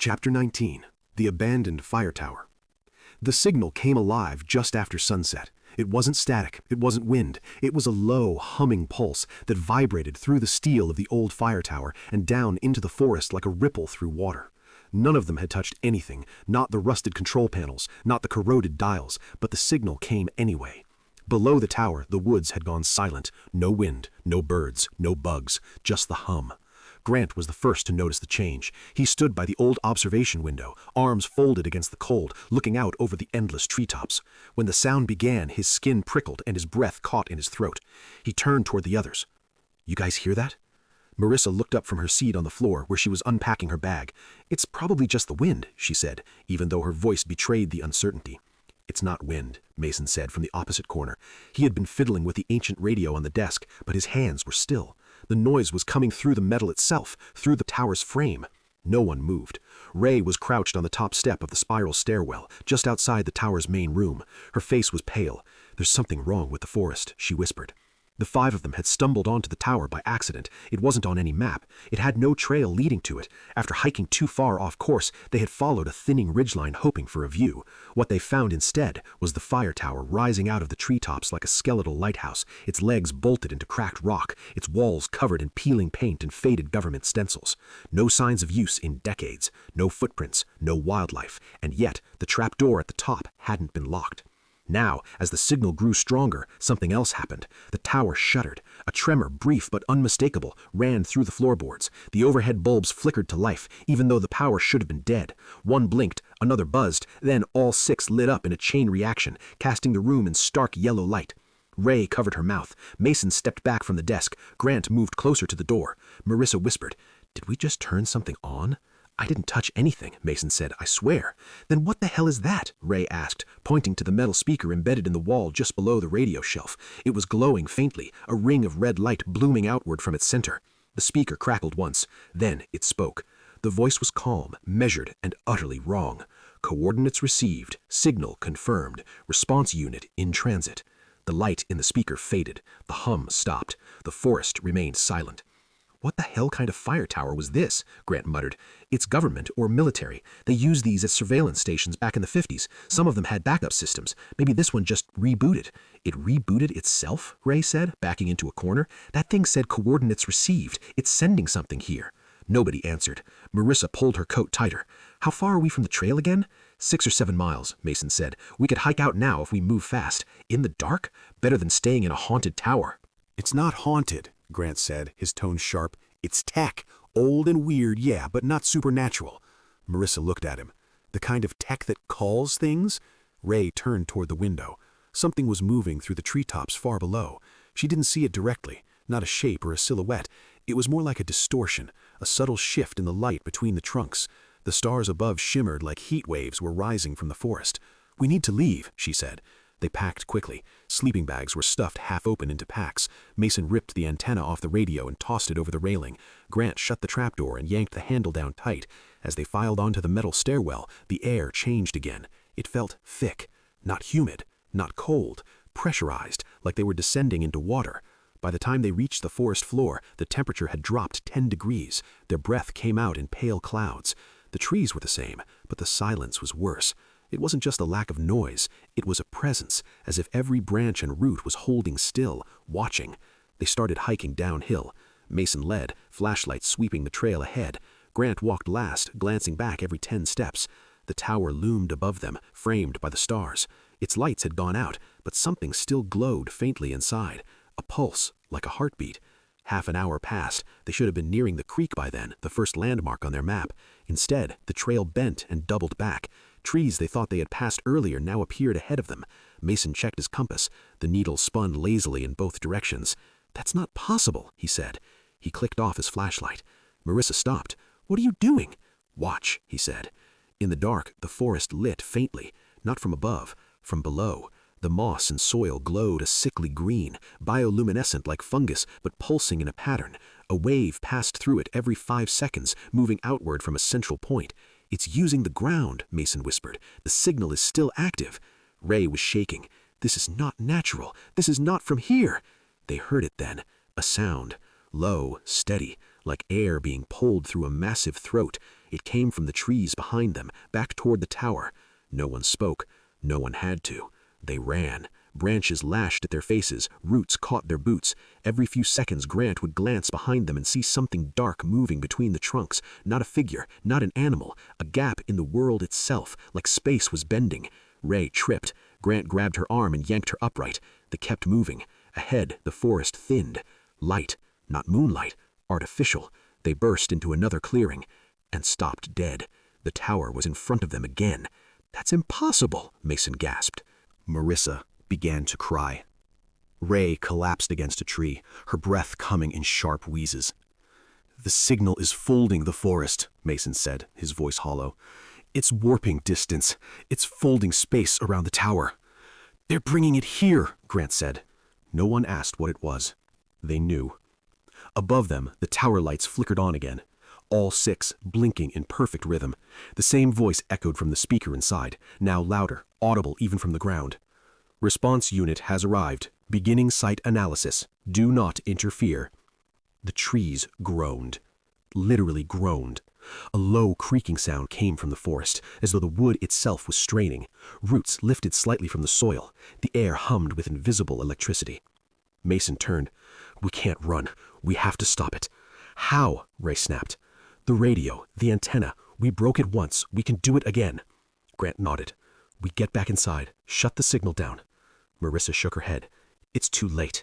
Chapter 19. The Abandoned Fire Tower. The signal came alive just after sunset. It wasn't static, it wasn't wind, it was a low, humming pulse that vibrated through the steel of the old fire tower and down into the forest like a ripple through water. None of them had touched anything, not the rusted control panels, not the corroded dials, but the signal came anyway. Below the tower, the woods had gone silent. No wind, no birds, no bugs, just the hum. Grant was the first to notice the change. He stood by the old observation window, arms folded against the cold, looking out over the endless treetops. When the sound began, his skin prickled and his breath caught in his throat. He turned toward the others. "You guys hear that?" Marissa looked up from her seat on the floor where she was unpacking her bag. "It's probably just the wind," she said, even though her voice betrayed the uncertainty. "It's not wind," Mason said from the opposite corner. He had been fiddling with the ancient radio on the desk, but his hands were still. The noise was coming through the metal itself, through the tower's frame. No one moved. Ray was crouched on the top step of the spiral stairwell, just outside the tower's main room. Her face was pale. "There's something wrong with the forest," she whispered. The five of them had stumbled onto the tower by accident. It wasn't on any map. It had no trail leading to it. After hiking too far off course, they had followed a thinning ridgeline hoping for a view. What they found instead was the fire tower rising out of the treetops like a skeletal lighthouse, its legs bolted into cracked rock, its walls covered in peeling paint and faded government stencils. No signs of use in decades, no footprints, no wildlife, and yet the trapdoor at the top hadn't been locked. Now, as the signal grew stronger, something else happened. The tower shuddered. A tremor, brief but unmistakable, ran through the floorboards. The overhead bulbs flickered to life, even though the power should have been dead. One blinked, another buzzed, then all six lit up in a chain reaction, casting the room in stark yellow light. Ray covered her mouth. Mason stepped back from the desk. Grant moved closer to the door. Marissa whispered, "Did we just turn something on?" "I didn't touch anything," Mason said, "I swear." "Then what the hell is that?" Ray asked, pointing to the metal speaker embedded in the wall just below the radio shelf. It was glowing faintly, a ring of red light blooming outward from its center. The speaker crackled once. Then it spoke. The voice was calm, measured, and utterly wrong. "Coordinates received. Signal confirmed. Response unit in transit." The light in the speaker faded. The hum stopped. The forest remained silent. "What the hell kind of fire tower was this?" Grant muttered. "It's government or military. They used these as surveillance stations back in the 50s. Some of them had backup systems. Maybe this one just rebooted." "It rebooted itself?" Ray said, backing into a corner. "That thing said coordinates received. It's sending something here." Nobody answered. Marissa pulled her coat tighter. "How far are we from the trail again?" 6 or 7 miles, Mason said. "We could hike out now if we move fast. In the dark? Better than staying in a haunted tower." "It's not haunted," Grant said, his tone sharp. "It's tech. Old and weird, yeah, but not supernatural." Marissa looked at him. "The kind of tech that calls things?" Ray turned toward the window. Something was moving through the treetops far below. She didn't see it directly, not a shape or a silhouette. It was more like a distortion, a subtle shift in the light between the trunks. The stars above shimmered like heat waves were rising from the forest. "We need to leave," she said. They packed quickly. Sleeping bags were stuffed half open into packs. Mason ripped the antenna off the radio and tossed it over the railing. Grant shut the trapdoor and yanked the handle down tight. As they filed onto the metal stairwell, the air changed again. It felt thick, not humid, not cold, pressurized, like they were descending into water. By the time they reached the forest floor, the temperature had dropped 10 degrees. Their breath came out in pale clouds. The trees were the same, but the silence was worse. It wasn't just a lack of noise, it was a presence, as if every branch and root was holding still, watching. They started hiking downhill. Mason led, flashlight sweeping the trail ahead. Grant walked last, glancing back every 10 steps. The tower loomed above them, framed by the stars. Its lights had gone out, but something still glowed faintly inside. A pulse, like a heartbeat. Half an hour passed. They should have been nearing the creek by then, the first landmark on their map. Instead, the trail bent and doubled back. Trees they thought they had passed earlier now appeared ahead of them. Mason checked his compass. The needle spun lazily in both directions. "That's not possible," he said. He clicked off his flashlight. Marissa stopped. "What are you doing?" "Watch," he said. In the dark, the forest lit faintly, not from above, from below. The moss and soil glowed a sickly green, bioluminescent like fungus, but pulsing in a pattern. A wave passed through it every 5 seconds, moving outward from a central point. "It's using the ground," Mason whispered. "The signal is still active." Ray was shaking. "This is not natural. This is not from here." They heard it then. A sound. Low, steady, like air being pulled through a massive throat. It came from the trees behind them, back toward the tower. No one spoke. No one had to. They ran. Branches lashed at their faces, roots caught their boots. Every few seconds Grant would glance behind them and see something dark moving between the trunks. Not a figure, not an animal, a gap in the world itself, like space was bending. Ray tripped. Grant grabbed her arm and yanked her upright. They kept moving. Ahead, the forest thinned. Light, not moonlight, artificial. They burst into another clearing and stopped dead. The tower was in front of them again. "That's impossible," Mason gasped. Marissa began to cry. Ray collapsed against a tree, her breath coming in sharp wheezes. "The signal is folding the forest," Mason said, his voice hollow. "It's warping distance. It's folding space around the tower." "They're bringing it here," Grant said. No one asked what it was. They knew. Above them, the tower lights flickered on again. All 6, blinking in perfect rhythm. The same voice echoed from the speaker inside, now louder, audible even from the ground. "Response unit has arrived. Beginning site analysis. Do not interfere." The trees groaned. Literally groaned. A low creaking sound came from the forest, as though the wood itself was straining. Roots lifted slightly from the soil. The air hummed with invisible electricity. Mason turned. "We can't run. We have to stop it." "How?" Ray snapped. "The radio, the antenna. We broke it once. We can do it again." Grant nodded. "We get back inside. Shut the signal down." Marissa shook her head. "It's too late."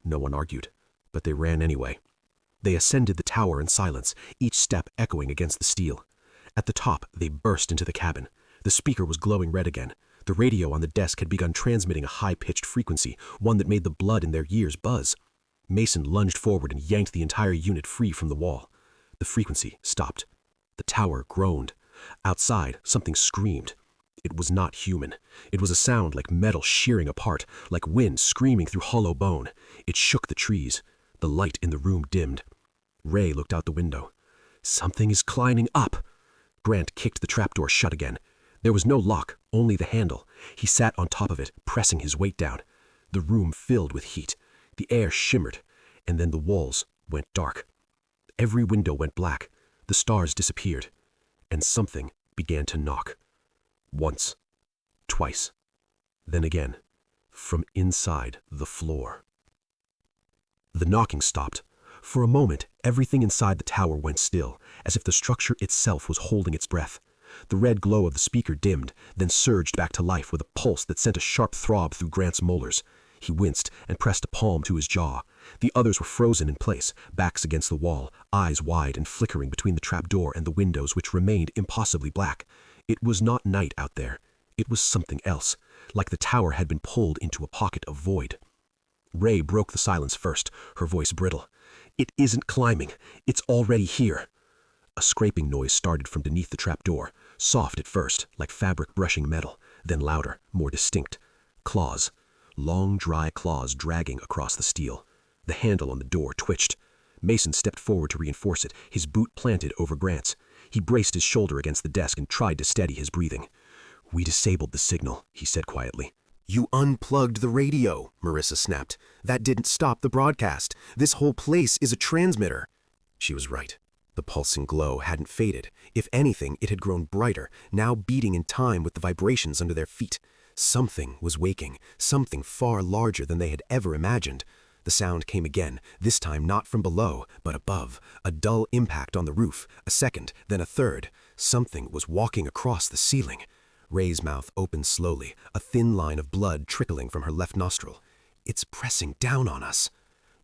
No one argued, but they ran anyway. They ascended the tower in silence, each step echoing against the steel. At the top, they burst into the cabin. The speaker was glowing red again. The radio on the desk had begun transmitting a high-pitched frequency, one that made the blood in their ears buzz. Mason lunged forward and yanked the entire unit free from the wall. The frequency stopped. The tower groaned. Outside, something screamed. It was not human. It was a sound like metal shearing apart, like wind screaming through hollow bone. It shook the trees. The light in the room dimmed. Ray looked out the window. "Something is climbing up." Grant kicked the trapdoor shut again. There was no lock, only the handle. He sat on top of it, pressing his weight down. The room filled with heat. The air shimmered, and then the walls went dark. Every window went black. The stars disappeared, and something began to knock. Once, twice, then again, from inside the floor. The knocking stopped. For a moment, everything inside the tower went still, as if the structure itself was holding its breath. The red glow of the speaker dimmed, then surged back to life with a pulse that sent a sharp throb through Grant's molars. He winced and pressed a palm to his jaw. The others were frozen in place, backs against the wall, eyes wide and flickering between the trapdoor and the windows which remained impossibly black. It was not night out there. It was something else, like the tower had been pulled into a pocket of void. Ray broke the silence first, her voice brittle. "It isn't climbing. It's already here." A scraping noise started from beneath the trapdoor, soft at first, like fabric brushing metal, then louder, more distinct. Claws. Long, dry claws dragging across the steel. The handle on the door twitched. Mason stepped forward to reinforce it, his boot planted over Grant's. He braced his shoulder against the desk and tried to steady his breathing. "We disabled the signal," he said quietly. "You unplugged the radio," Marissa snapped. "That didn't stop the broadcast. This whole place is a transmitter." She was right. The pulsing glow hadn't faded. If anything, it had grown brighter, now beating in time with the vibrations under their feet. Something was waking, something far larger than they had ever imagined. The sound came again, this time not from below, but above. A dull impact on the roof, a second, then a third. Something was walking across the ceiling. Ray's mouth opened slowly, a thin line of blood trickling from her left nostril. "It's pressing down on us."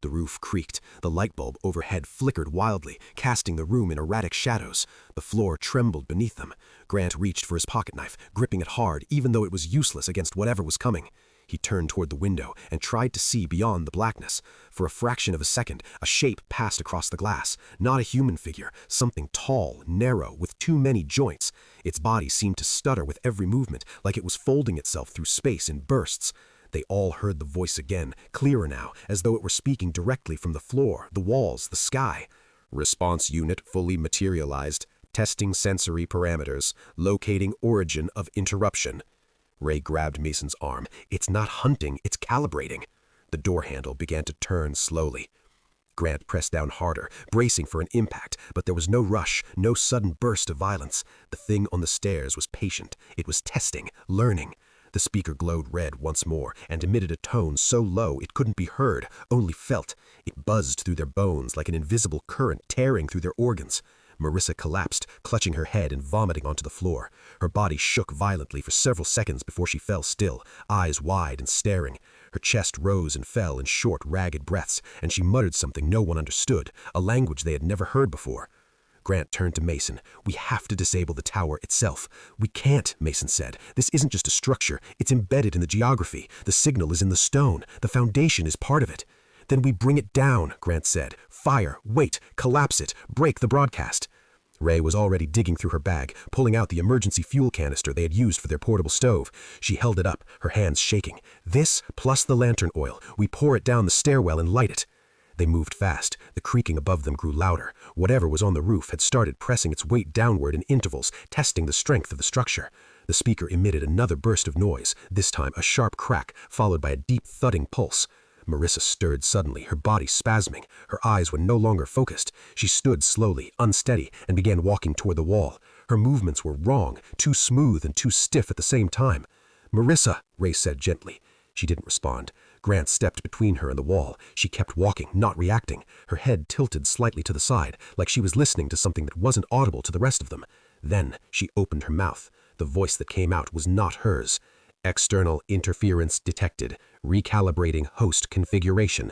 The roof creaked. The light bulb overhead flickered wildly, casting the room in erratic shadows. The floor trembled beneath them. Grant reached for his pocket knife, gripping it hard, even though it was useless against whatever was coming. He turned toward the window and tried to see beyond the blackness. For a fraction of a second, a shape passed across the glass. Not a human figure, something tall, narrow, with too many joints. Its body seemed to stutter with every movement, like it was folding itself through space in bursts. They all heard the voice again, clearer now, as though it were speaking directly from the floor, the walls, the sky. "Response unit fully materialized. Testing sensory parameters. Locating origin of interruption." Ray grabbed Mason's arm. "It's not hunting, it's calibrating." The door handle began to turn slowly. Grant pressed down harder, bracing for an impact, but there was no rush, no sudden burst of violence. The thing on the stairs was patient. It was testing, learning. The speaker glowed red once more and emitted a tone so low it couldn't be heard, only felt. It buzzed through their bones like an invisible current tearing through their organs. Marissa collapsed, clutching her head and vomiting onto the floor. Her body shook violently for several seconds before she fell still, eyes wide and staring. Her chest rose and fell in short, ragged breaths, and she muttered something no one understood, a language they had never heard before. Grant turned to Mason. "We have to disable the tower itself." "We can't," Mason said. "This isn't just a structure. It's embedded in the geography. The signal is in the stone. The foundation is part of it." "Then we bring it down," Grant said. "Fire, wait, collapse it, break the broadcast." Ray was already digging through her bag, pulling out the emergency fuel canister they had used for their portable stove. She held it up, her hands shaking. "This, plus the lantern oil. We pour it down the stairwell and light it." They moved fast. The creaking above them grew louder. Whatever was on the roof had started pressing its weight downward in intervals, testing the strength of the structure. The speaker emitted another burst of noise, this time a sharp crack, followed by a deep thudding pulse. Marissa stirred suddenly, her body spasming. Her eyes were no longer focused. She stood slowly, unsteady, and began walking toward the wall. Her movements were wrong, too smooth and too stiff at the same time. "Marissa," Ray said gently. She didn't respond. Grant stepped between her and the wall. She kept walking, not reacting. Her head tilted slightly to the side, like she was listening to something that wasn't audible to the rest of them. Then she opened her mouth. The voice that came out was not hers. "External interference detected. Recalibrating host configuration."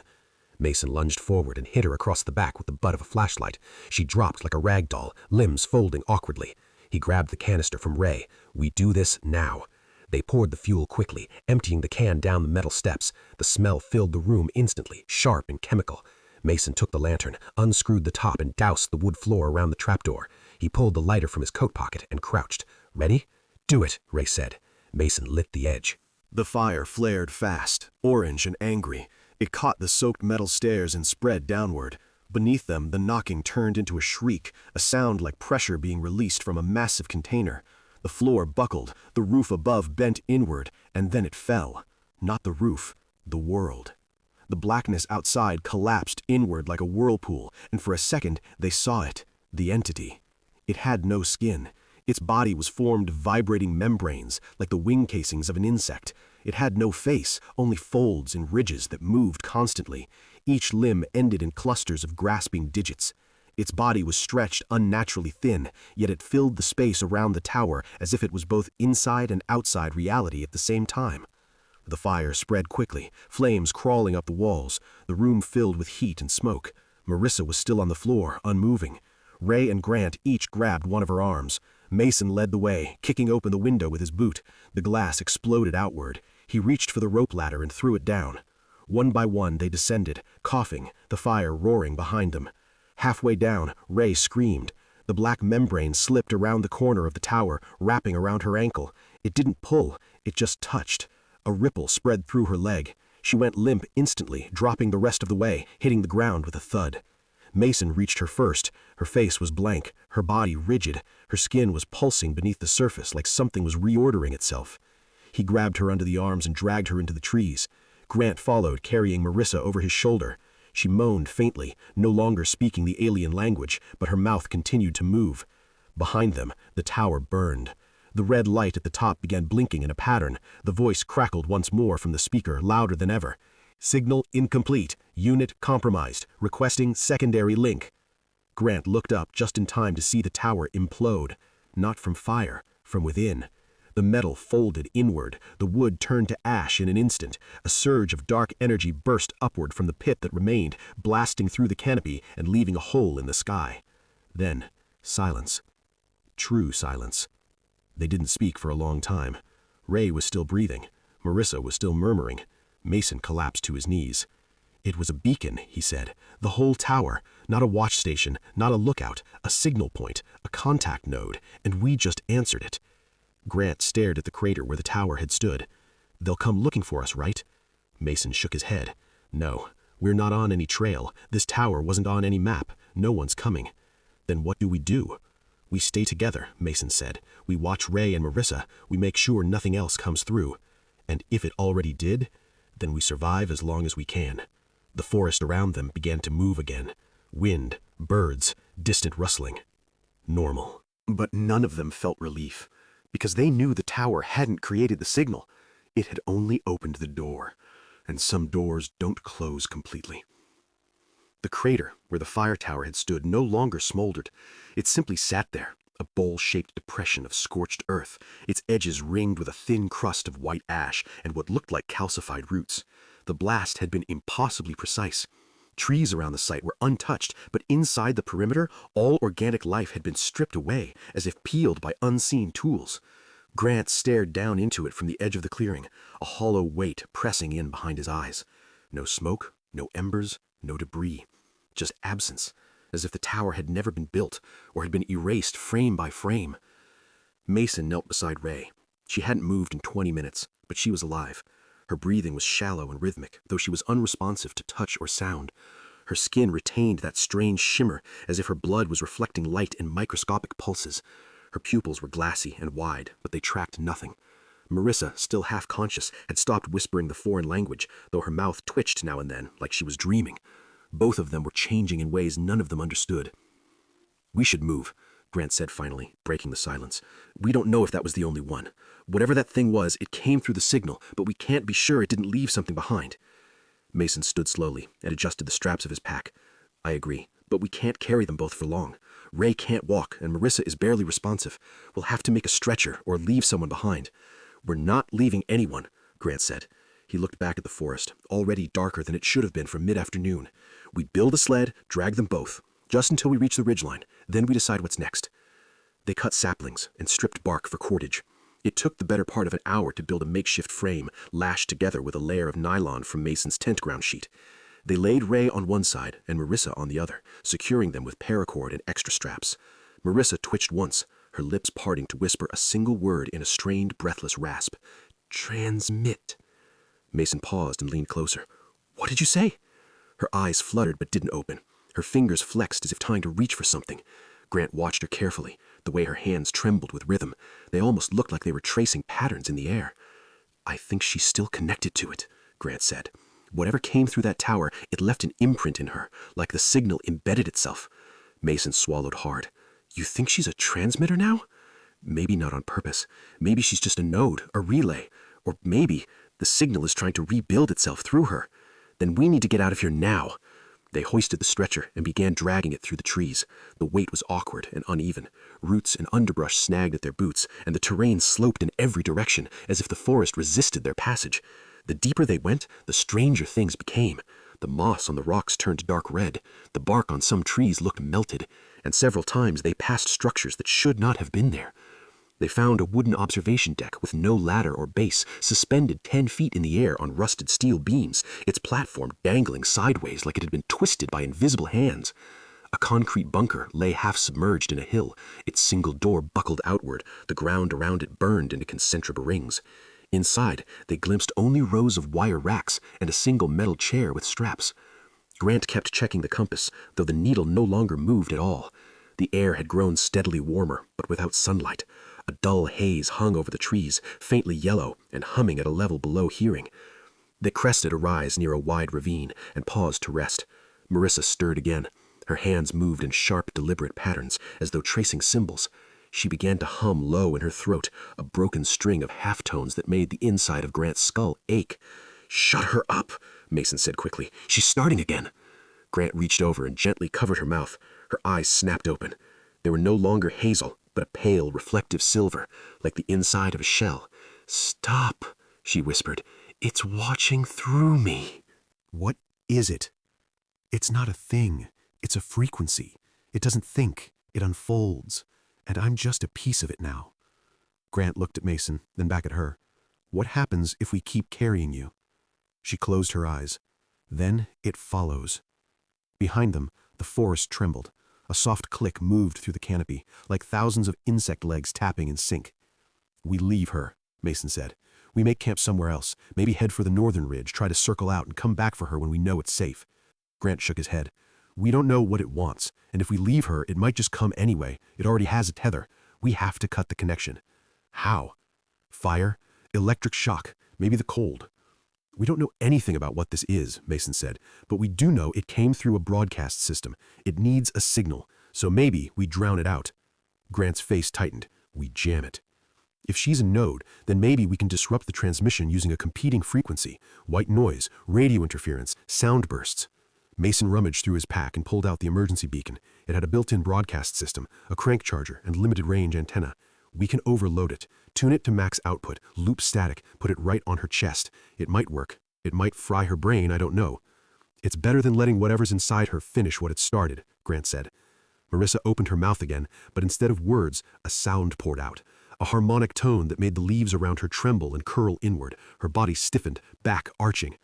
Mason lunged forward and hit her across the back with the butt of a flashlight. She dropped like a rag doll, limbs folding awkwardly. He grabbed the canister from Ray. "We do this now." They poured the fuel quickly, emptying the can down the metal steps. The smell filled the room instantly, sharp and chemical. Mason took the lantern, unscrewed the top, and doused the wood floor around the trapdoor. He pulled the lighter from his coat pocket and crouched. "Ready?" "Do it," Ray said. Mason lit the edge. The fire flared fast, orange and angry. It caught the soaked metal stairs and spread downward. Beneath them, the knocking turned into a shriek, a sound like pressure being released from a massive container. The floor buckled, the roof above bent inward, and then it fell. Not the roof, the world. The blackness outside collapsed inward like a whirlpool, and for a second they saw it, the entity. It had no skin. Its body was formed of vibrating membranes, like the wing casings of an insect. It had no face, only folds and ridges that moved constantly. Each limb ended in clusters of grasping digits. Its body was stretched unnaturally thin, yet it filled the space around the tower as if it was both inside and outside reality at the same time. The fire spread quickly, flames crawling up the walls, the room filled with heat and smoke. Marissa was still on the floor, unmoving. Ray and Grant each grabbed one of her arms. Mason led the way, kicking open the window with his boot. The glass exploded outward. He reached for the rope ladder and threw it down. One by one they descended, coughing, the fire roaring behind them. Halfway down, Ray screamed. The black membrane slipped around the corner of the tower, wrapping around her ankle. It didn't pull, it just touched. A ripple spread through her leg. She went limp instantly, dropping the rest of the way, hitting the ground with a thud. Mason reached her first. Her face was blank, her body rigid. Her skin was pulsing beneath the surface like something was reordering itself. He grabbed her under the arms and dragged her into the trees. Grant followed, carrying Marissa over his shoulder. She moaned faintly, no longer speaking the alien language, but her mouth continued to move. Behind them, the tower burned. The red light at the top began blinking in a pattern. The voice crackled once more from the speaker, louder than ever. "Signal incomplete. Unit compromised. Requesting secondary link." Grant looked up just in time to see the tower implode. Not from fire, from within. The metal folded inward. The wood turned to ash in an instant. A surge of dark energy burst upward from the pit that remained, blasting through the canopy and leaving a hole in the sky. Then, silence. True silence. They didn't speak for a long time. Ray was still breathing. Marissa was still murmuring. Mason collapsed to his knees. "It was a beacon," he said. "The whole tower. Not a watch station, not a lookout, a signal point, a contact node, and we just answered it." Grant stared at the crater where the tower had stood. "They'll come looking for us, right?" Mason shook his head. "No, we're not on any trail. This tower wasn't on any map. No one's coming." "Then what do we do?" "We stay together," Mason said. "We watch Ray and Marissa. We make sure nothing else comes through. And if it already did, then we survive as long as we can. The forest around them began to move again. Wind, birds, distant rustling. Normal. But none of them felt relief, because they knew the tower hadn't created the signal. It had only opened the door, and some doors don't close completely. The crater where the fire tower had stood no longer smoldered. It simply sat there, a bowl-shaped depression of scorched earth, its edges ringed with a thin crust of white ash and what looked like calcified roots. The blast had been impossibly precise. Trees around the site were untouched, but inside the perimeter, all organic life had been stripped away, as if peeled by unseen tools. Grant stared down into it from the edge of the clearing, a hollow weight pressing in behind his eyes. No smoke, no embers, no debris. Just absence, as if the tower had never been built or had been erased frame by frame. Mason knelt beside Ray. She hadn't moved in 20 minutes, but she was alive. Her breathing was shallow and rhythmic, though she was unresponsive to touch or sound. Her skin retained that strange shimmer, as if her blood was reflecting light in microscopic pulses. Her pupils were glassy and wide, but they tracked nothing. Marissa, still half-conscious, had stopped whispering the foreign language, though her mouth twitched now and then, like she was dreaming. Both of them were changing in ways none of them understood. "We should move," Grant said finally, breaking the silence. "We don't know if that was the only one. Whatever that thing was, it came through the signal, but we can't be sure it didn't leave something behind." Mason stood slowly and adjusted the straps of his pack. "I agree, but we can't carry them both for long. Ray can't walk, and Marissa is barely responsive. We'll have to make a stretcher or leave someone behind." "We're not leaving anyone," Grant said. He looked back at the forest, already darker than it should have been for mid-afternoon. "We build a sled, drag them both, just until we reach the ridgeline. Then we decide what's next." They cut saplings and stripped bark for cordage. It took the better part of an hour to build a makeshift frame, lashed together with a layer of nylon from Mason's tent ground sheet. They laid Ray on one side and Marissa on the other, securing them with paracord and extra straps. Marissa twitched once, her lips parting to whisper a single word in a strained, breathless rasp. "Transmit." Mason paused and leaned closer. "What did you say?" Her eyes fluttered but didn't open. Her fingers flexed as if trying to reach for something. Grant watched her carefully, the way her hands trembled with rhythm. They almost looked like they were tracing patterns in the air. "I think she's still connected to it," Grant said. "Whatever came through that tower, it left an imprint in her, like the signal embedded itself." Mason swallowed hard. "You think she's a transmitter now?" "Maybe not on purpose. Maybe she's just a node, a relay. Or maybe the signal is trying to rebuild itself through her. Then we need to get out of here now." They hoisted the stretcher and began dragging it through the trees. The weight was awkward and uneven. Roots and underbrush snagged at their boots, and the terrain sloped in every direction, as if the forest resisted their passage. The deeper they went, the stranger things became. The moss on the rocks turned dark red. The bark on some trees looked melted, and several times they passed structures that should not have been there. They found a wooden observation deck with no ladder or base, suspended 10 feet in the air on rusted steel beams, its platform dangling sideways like it had been twisted by invisible hands. A concrete bunker lay half submerged in a hill, its single door buckled outward, the ground around it burned into concentric rings. Inside, they glimpsed only rows of wire racks and a single metal chair with straps. Grant kept checking the compass, though the needle no longer moved at all. The air had grown steadily warmer, but without sunlight. A dull haze hung over the trees, faintly yellow and humming at a level below hearing. They crested a rise near a wide ravine and paused to rest. Marissa stirred again. Her hands moved in sharp, deliberate patterns, as though tracing symbols. She began to hum low in her throat, a broken string of halftones that made the inside of Grant's skull ache. "Shut her up," Mason said quickly. "She's starting again." Grant reached over and gently covered her mouth. Her eyes snapped open. They were no longer hazel, but a pale, reflective silver, like the inside of a shell. "Stop," she whispered. "It's watching through me." What is it? It's not a thing. It's a frequency. It doesn't think. It unfolds. And I'm just a piece of it now. Grant looked at Mason, then back at her. "What happens if we keep carrying you?" She closed her eyes. "Then it follows." Behind them, the forest trembled. A soft click moved through the canopy, like thousands of insect legs tapping in sync. "We leave her," Mason said. "We make camp somewhere else, maybe head for the northern ridge, try to circle out and come back for her when we know it's safe." Grant shook his head. "We don't know what it wants, and if we leave her, it might just come anyway. It already has a tether. We have to cut the connection." "How?" "Fire, electric shock, maybe the cold." We don't know anything about what this is, Mason said, but we do know it came through a broadcast system. It needs a signal, so maybe we drown it out. Grant's face tightened. We jam it. If she's a node, then maybe we can disrupt the transmission using a competing frequency, white noise, radio interference, sound bursts. Mason rummaged through his pack and pulled out the emergency beacon. It had a built-in broadcast system, a crank charger, and limited-range antenna. We can overload it, tune it to max output, loop static, put it right on her chest. It might work. It might fry her brain, I don't know. It's better than letting whatever's inside her finish what it started, Grant said. Marissa opened her mouth again, but instead of words, a sound poured out. A harmonic tone that made the leaves around her tremble and curl inward. Her body stiffened, back arching.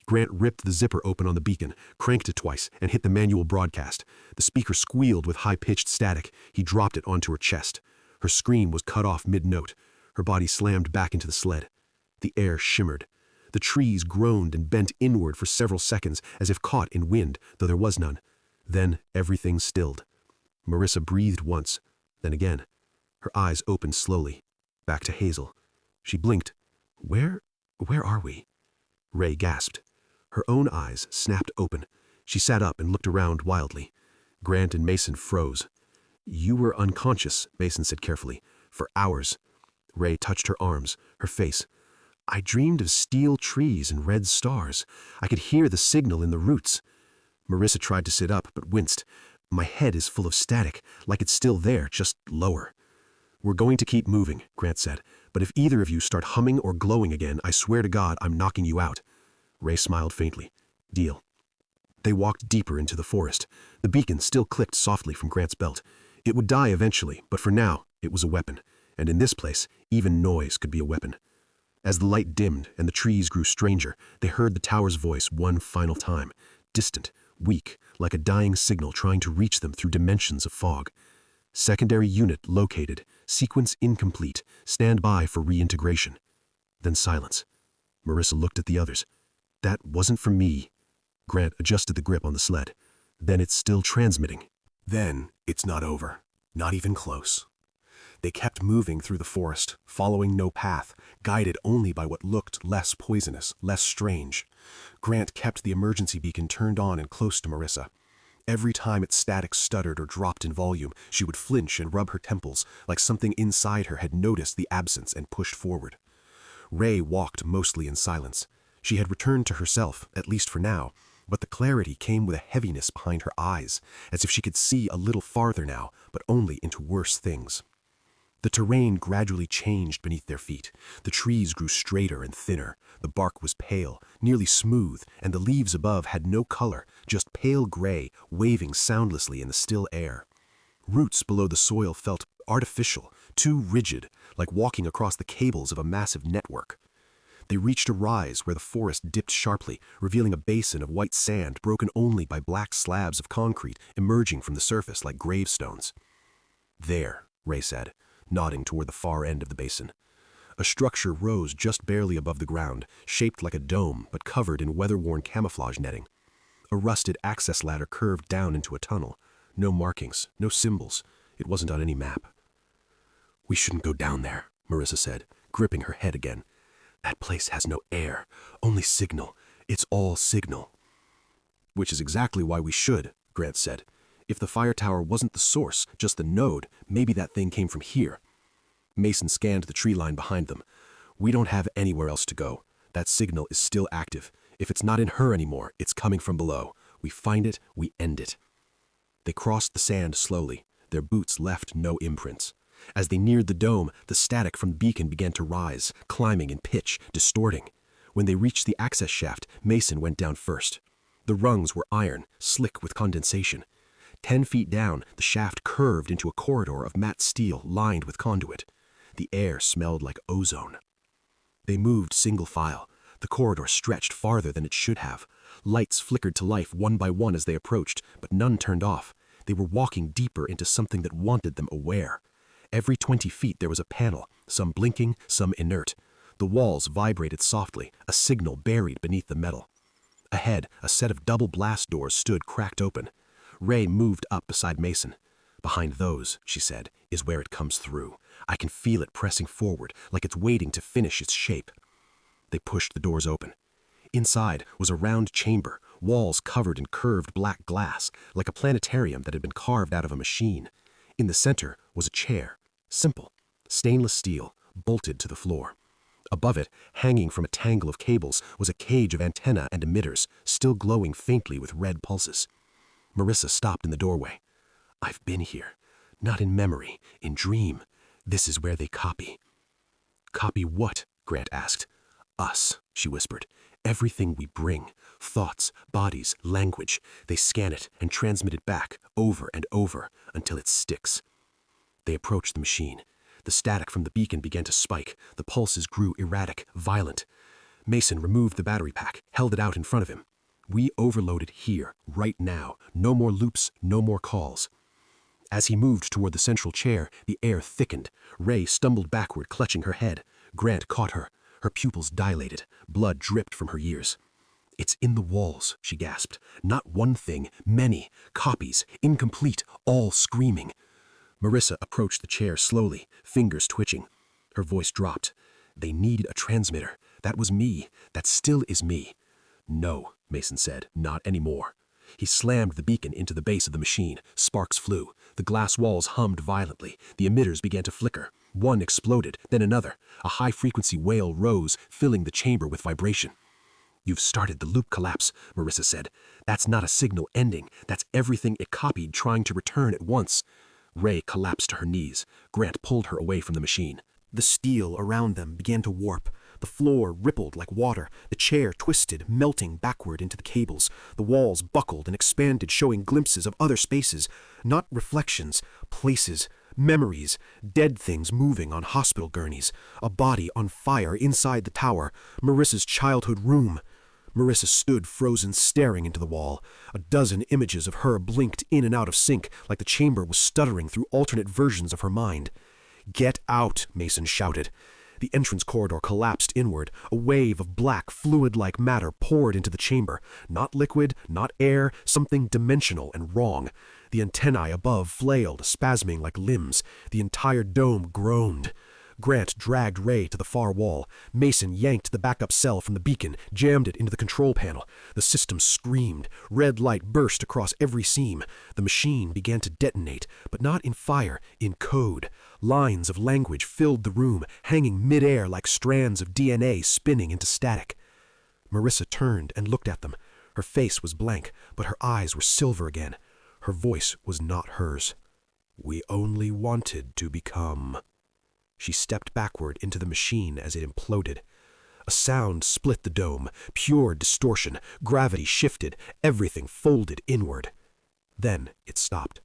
Grant ripped the zipper open on the beacon, cranked it twice, and hit the manual broadcast. The speaker squealed with high-pitched static. He dropped it onto her chest. Her scream was cut off mid-note. Her body slammed back into the sled. The air shimmered. The trees groaned and bent inward for several seconds, as if caught in wind, though there was none. Then everything stilled. Marissa breathed once, then again. Her eyes opened slowly, back to Hazel. She blinked. Where are we? Ray gasped. Her own eyes snapped open. She sat up and looked around wildly. Grant and Mason froze. You were unconscious, Mason said carefully, for hours. Ray touched her arms, her face. I dreamed of steel trees and red stars. I could hear the signal in the roots. Marissa tried to sit up, but winced. My head is full of static, like it's still there, just lower. We're going to keep moving, Grant said, but if either of you start humming or glowing again, I swear to God I'm knocking you out. Ray smiled faintly. Deal. They walked deeper into the forest. The beacon still clicked softly from Grant's belt. It would die eventually, but for now, it was a weapon. And in this place, even noise could be a weapon. As the light dimmed and the trees grew stranger, they heard the tower's voice one final time. Distant, weak, like a dying signal trying to reach them through dimensions of fog. Secondary unit located. Sequence incomplete. Stand by for reintegration. Then silence. Marissa looked at the others. That wasn't for me. Grant adjusted the grip on the sled. Then it's still transmitting. Then it's not over. Not even close. They kept moving through the forest, following no path, guided only by what looked less poisonous, less strange. Grant kept the emergency beacon turned on and close to Marissa. Every time its static stuttered or dropped in volume, she would flinch and rub her temples, like something inside her had noticed the absence and pushed forward. Ray walked mostly in silence. She had returned to herself, at least for now, but the clarity came with a heaviness behind her eyes, as if she could see a little farther now, but only into worse things. The terrain gradually changed beneath their feet. The trees grew straighter and thinner. The bark was pale, nearly smooth, and the leaves above had no color, just pale gray, waving soundlessly in the still air. Roots below the soil felt artificial, too rigid, like walking across the cables of a massive network. They reached a rise where the forest dipped sharply, revealing a basin of white sand broken only by black slabs of concrete emerging from the surface like gravestones. There, Ray said, nodding toward the far end of the basin. A structure rose just barely above the ground, shaped like a dome but covered in weather-worn camouflage netting. A rusted access ladder curved down into a tunnel. No markings, no symbols. It wasn't on any map. We shouldn't go down there, Marissa said, gripping her head again. That place has no air, only signal. It's all signal. Which is exactly why we should, Grant said. If the fire tower wasn't the source, just the node, maybe that thing came from here. Mason scanned the tree line behind them. We don't have anywhere else to go. That signal is still active. If it's not in her anymore, it's coming from below. We find it, we end it. They crossed the sand slowly. Their boots left no imprints. As they neared the dome, the static from the beacon began to rise, climbing in pitch, distorting. When they reached the access shaft, Mason went down first. The rungs were iron, slick with condensation. 10 feet down, the shaft curved into a corridor of matte steel lined with conduit. The air smelled like ozone. They moved single file. The corridor stretched farther than it should have. Lights flickered to life one by one as they approached, but none turned off. They were walking deeper into something that wanted them aware. Every 20 feet there was a panel, some blinking, some inert. The walls vibrated softly, a signal buried beneath the metal. Ahead, a set of double blast doors stood cracked open. Ray moved up beside Mason. Behind those, she said, is where it comes through. I can feel it pressing forward, like it's waiting to finish its shape. They pushed the doors open. Inside was a round chamber, walls covered in curved black glass, like a planetarium that had been carved out of a machine. In the center was a chair, simple, stainless steel, bolted to the floor. Above it, hanging from a tangle of cables, was a cage of antennae and emitters, still glowing faintly with red pulses. Marissa stopped in the doorway. "I've been here. Not in memory, in dream. This is where they copy." "Copy what?" Grant asked. "Us," she whispered. "Everything we bring. Thoughts, bodies, language. They scan it and transmit it back, over and over, until it sticks." They approached the machine. The static from the beacon began to spike. The pulses grew erratic, violent. Mason removed the battery pack, held it out in front of him. "We overloaded here, right now. No more loops, no more calls." As he moved toward the central chair, the air thickened. Ray stumbled backward, clutching her head. Grant caught her. Her pupils dilated. Blood dripped from her ears. "It's in the walls," she gasped. "Not one thing, many. Copies, incomplete, all screaming." Marissa approached the chair slowly, fingers twitching. Her voice dropped. "They needed a transmitter. That was me. That still is me." "No," Mason said, "not anymore." He slammed the beacon into the base of the machine. Sparks flew. The glass walls hummed violently. The emitters began to flicker. One exploded, then another. A high-frequency wail rose, filling the chamber with vibration. "You've started the loop collapse," Marissa said. "That's not a signal ending. That's everything it copied trying to return at once." Ray collapsed to her knees. Grant pulled her away from the machine. The steel around them began to warp. The floor rippled like water. The chair twisted, melting backward into the cables. The walls buckled and expanded, showing glimpses of other spaces. Not reflections, places, memories, dead things moving on hospital gurneys. A body on fire inside the tower. Marissa's childhood room. Marissa stood frozen, staring into the wall. A dozen images of her blinked in and out of sync, like the chamber was stuttering through alternate versions of her mind. "Get out," Mason shouted. The entrance corridor collapsed inward. A wave of black, fluid-like matter poured into the chamber. Not liquid, not air, something dimensional and wrong. The antennae above flailed, spasming like limbs. The entire dome groaned. Grant dragged Ray to the far wall. Mason yanked the backup cell from the beacon, jammed it into the control panel. The system screamed. Red light burst across every seam. The machine began to detonate, but not in fire, in code. Lines of language filled the room, hanging mid-air like strands of DNA spinning into static. Marissa turned and looked at them. Her face was blank, but her eyes were silver again. Her voice was not hers. "We only wanted to become." She stepped backward into the machine as it imploded. A sound split the dome, pure distortion. Gravity shifted, everything folded inward. Then it stopped.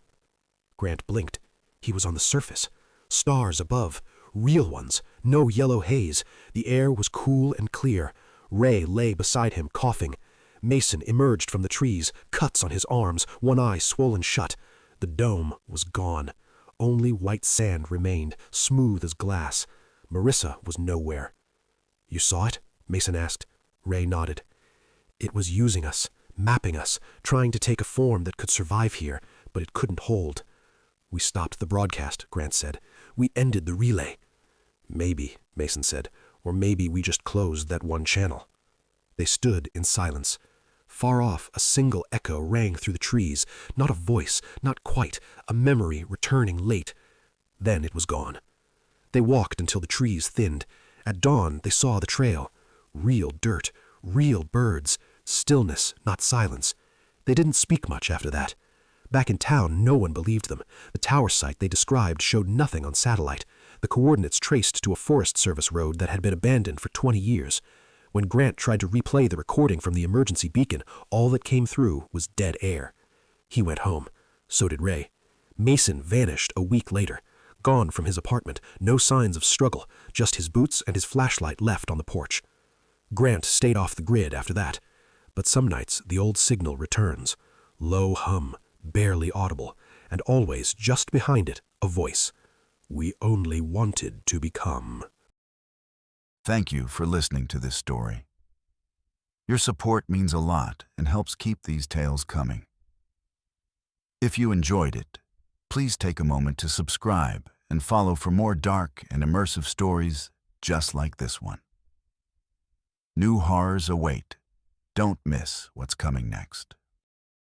Grant blinked. He was on the surface. Stars above, real ones, no yellow haze. The air was cool and clear. Ray lay beside him, coughing. Mason emerged from the trees, cuts on his arms, one eye swollen shut. The dome was gone. Only white sand remained, smooth as glass. Marissa was nowhere. "You saw it?" Mason asked. Ray nodded. "It was using us, mapping us, trying to take a form that could survive here, but it couldn't hold." "We stopped the broadcast," Grant said. "We ended the relay." "Maybe," Mason said, "or maybe we just closed that one channel." They stood in silence. Far off, a single echo rang through the trees. Not a voice, not quite, a memory returning late. Then it was gone. They walked until the trees thinned. At dawn, they saw the trail. Real dirt, real birds, stillness, not silence. They didn't speak much after that. Back in town, no one believed them. The tower site they described showed nothing on satellite. The coordinates traced to a Forest Service road that had been abandoned for 20 years. When Grant tried to replay the recording from the emergency beacon, all that came through was dead air. He went home. So did Ray. Mason vanished a week later. Gone from his apartment, no signs of struggle, just his boots and his flashlight left on the porch. Grant stayed off the grid after that. But some nights the old signal returns. Low hum, barely audible, and always just behind it, a voice. "We only wanted to become." Thank you for listening to this story. Your support means a lot and helps keep these tales coming. If you enjoyed it, please take a moment to subscribe and follow for more dark and immersive stories just like this one. New horrors await. Don't miss what's coming next.